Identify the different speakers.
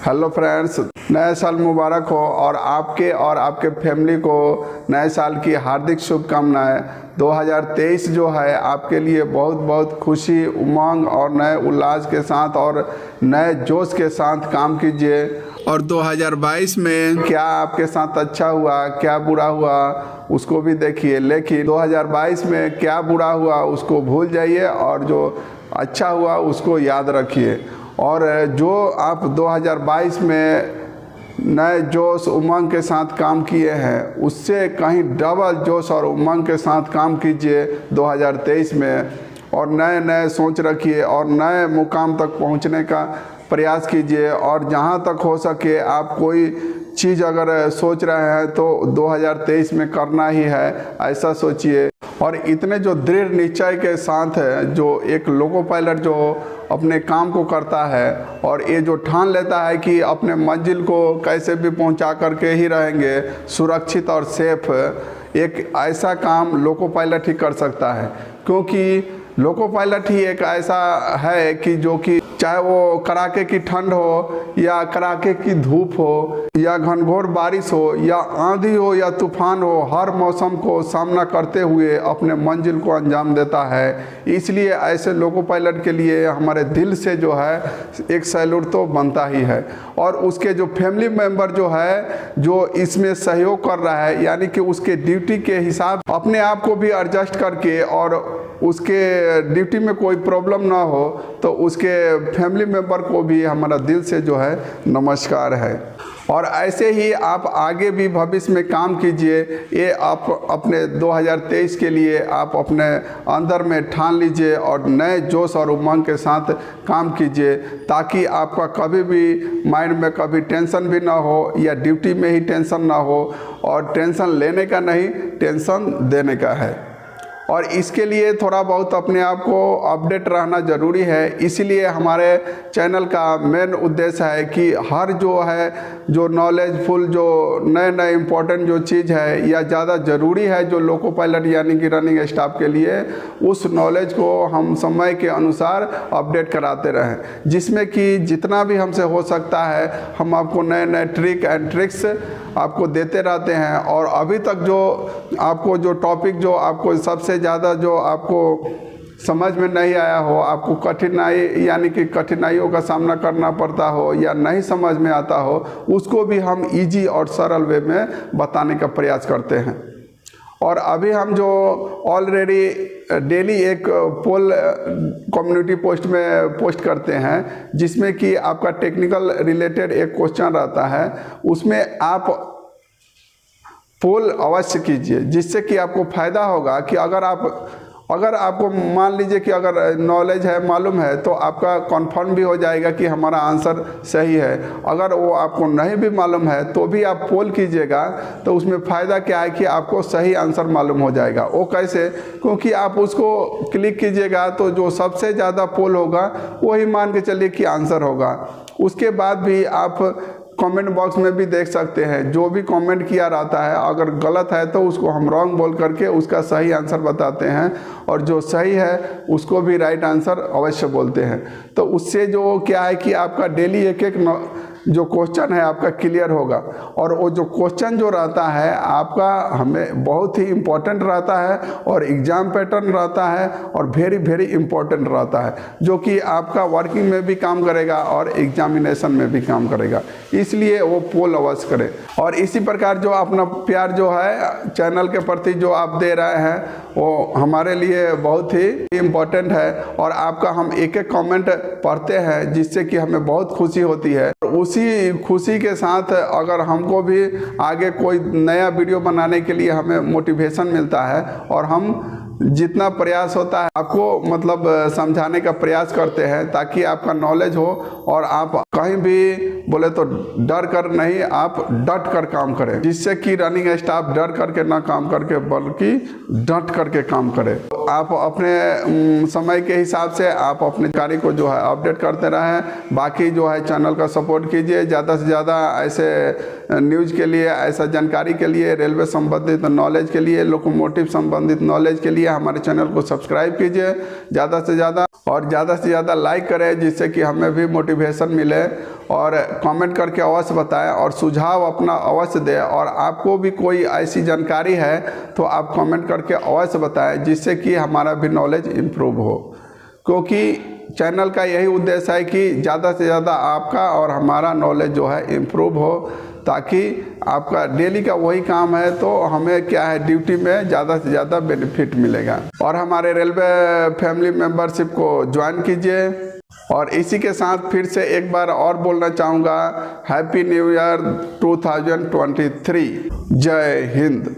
Speaker 1: Hello friends, नया साल मुबारक हो और आपके फैमिली को नए साल की हार्दिक शुभकामनाएं। 2023 जो है आपके लिए बहुत बहुत खुशी, उमंग और नए उल्लास के साथ और नए जोश के साथ काम कीजिए। और 2022 में क्या आपके साथ अच्छा हुआ, क्या बुरा हुआ उसको भी देखिए, लेकिन 2022 में क्या बुरा हुआ उसको भूल जाइए और जो अच्छा हुआ उसको याद रखिए। और जो आप 2022 में नए जोश उमंग के साथ काम किए हैं उससे कहीं डबल जोश और उमंग के साथ काम कीजिए 2023 में, और नए नए सोच रखिए और नए मुकाम तक पहुंचने का प्रयास कीजिए। और जहां तक हो सके आप कोई चीज़ अगर सोच रहे हैं तो 2023 में करना ही है, ऐसा सोचिए। और इतने जो दृढ़ निश्चय के साथ है जो एक लोको पायलट जो अपने काम को करता है और ये जो ठान लेता है कि अपने मंजिल को कैसे भी पहुंचा करके ही रहेंगे सुरक्षित और सेफ, एक ऐसा काम लोको पायलट ही कर सकता है। क्योंकि लोको पायलट ही एक ऐसा है कि जो कि चाहे वो कड़ाके की ठंड हो या कड़ाके की धूप हो या घनघोर बारिश हो या आंधी हो या तूफान हो, हर मौसम को सामना करते हुए अपने मंजिल को अंजाम देता है। इसलिए ऐसे लोको पायलट के लिए हमारे दिल से जो है एक सैल्यूट तो बनता ही है। और उसके जो फैमिली मेम्बर जो है जो इसमें सहयोग कर रहा है, यानी कि उसके ड्यूटी के हिसाब अपने आप को भी एडजस्ट करके और उसके ड्यूटी में कोई प्रॉब्लम ना हो, तो उसके फैमिली मेम्बर को भी हमारा दिल से जो है नमस्कार है। और ऐसे ही आप आगे भी भविष्य में काम कीजिए। ये आप अपने 2023 के लिए आप अपने अंदर में ठान लीजिए और नए जोश और उमंग के साथ काम कीजिए, ताकि आपका कभी भी माइंड में कभी टेंशन भी ना हो या ड्यूटी में ही टेंशन ना हो। और टेंशन लेने का नहीं, टेंशन देने का है। और इसके लिए थोड़ा बहुत अपने आप को अपडेट रहना ज़रूरी है। इसीलिए हमारे चैनल का मेन उद्देश्य है कि हर जो है जो नॉलेजफुल जो नए नए इम्पोर्टेंट जो चीज़ है या ज़्यादा ज़रूरी है जो लोको पायलट यानी कि रनिंग स्टाफ के लिए, उस नॉलेज को हम समय के अनुसार अपडेट कराते रहें, जिसमें कि जितना भी हमसे हो सकता है हम आपको नए नए ट्रिक एंड ट्रिक्स आपको देते रहते हैं। और अभी तक जो आपको जो टॉपिक जो आपको सबसे ज़्यादा जो आपको समझ में नहीं आया हो, आपको कठिनाई यानी कि कठिनाइयों का सामना करना पड़ता हो या नहीं समझ में आता हो, उसको भी हम इजी और सरल वे में बताने का प्रयास करते हैं। और अभी हम जो ऑलरेडी डेली एक पोल कम्युनिटी पोस्ट में पोस्ट करते हैं, जिसमें कि आपका टेक्निकल रिलेटेड एक क्वेश्चन रहता है, उसमें आप पोल अवश्य कीजिए, जिससे कि आपको फ़ायदा होगा कि अगर आपको मान लीजिए कि अगर नॉलेज है, मालूम है, तो आपका कन्फर्म भी हो जाएगा कि हमारा आंसर सही है। अगर वो आपको नहीं भी मालूम है तो भी आप पोल कीजिएगा, तो उसमें फ़ायदा क्या है कि आपको सही आंसर मालूम हो जाएगा। वो कैसे? क्योंकि आप उसको क्लिक कीजिएगा तो जो सबसे ज़्यादा पोल होगा वही मान के चलिए कि आंसर होगा। उसके बाद भी आप कमेंट बॉक्स में भी देख सकते हैं, जो भी कमेंट किया रहता है अगर गलत है तो उसको हम रॉन्ग बोल करके उसका सही आंसर बताते हैं, और जो सही है उसको भी राइट आंसर अवश्य बोलते हैं। तो उससे जो क्या है कि आपका डेली एक एक जो क्वेश्चन है आपका क्लियर होगा। और वो जो क्वेश्चन जो रहता है आपका हमें बहुत ही इम्पोर्टेंट रहता है और एग्ज़ाम पैटर्न रहता है और वेरी वेरी इम्पोर्टेंट रहता है, जो कि आपका वर्किंग में भी काम करेगा और एग्जामिनेशन में भी काम करेगा। इसलिए वो पोल अवश्य करें। और इसी प्रकार जो अपना प्यार जो है चैनल के प्रति जो आप दे रहे हैं वो हमारे लिए बहुत ही इम्पोर्टेंट है। और आपका हम एक एक कमेंट पढ़ते हैं, जिससे कि हमें बहुत खुशी होती है। उसी खुशी के साथ अगर हमको भी आगे कोई नया वीडियो बनाने के लिए हमें मोटिवेशन मिलता है, और हम जितना प्रयास होता है आपको मतलब समझाने का प्रयास करते हैं, ताकि आपका नॉलेज हो और आप कहीं भी बोले तो डर कर नहीं, आप डट कर काम करें, जिससे कि रनिंग स्टाफ डर करके ना काम करके बल्कि डट करके काम करे। आप अपने समय के हिसाब से आप अपने कार्य को जो है अपडेट करते रहें। बाकी जो है चैनल का सपोर्ट कीजिए, ज़्यादा से ज़्यादा ऐसे न्यूज़ के लिए, ऐसा जानकारी के लिए, रेलवे संबंधित नॉलेज के लिए, लोकोमोटिव संबंधित नॉलेज के लिए हमारे चैनल को सब्सक्राइब कीजिए ज़्यादा से ज़्यादा, और ज़्यादा से ज़्यादा लाइक करें, जिससे कि हमें भी मोटिवेशन मिले और कमेंट करके अवश्य बताएं और सुझाव अपना अवश्य दें। और आपको भी कोई ऐसी जानकारी है तो आप कमेंट करके अवश्य बताएं, जिससे कि हमारा भी नॉलेज इम्प्रूव हो। क्योंकि चैनल का यही उद्देश्य है कि ज़्यादा से ज़्यादा आपका और हमारा नॉलेज जो है इम्प्रूव हो, ताकि आपका डेली का वही काम है तो हमें क्या है, ड्यूटी में ज़्यादा से ज़्यादा बेनिफिट मिलेगा। और हमारे रेलवे फैमिली मेंबरशिप को ज्वाइन कीजिए। और इसी के साथ फिर से एक बार और बोलना चाहूँगा, हैप्पी न्यू ईयर 2023। जय हिंद।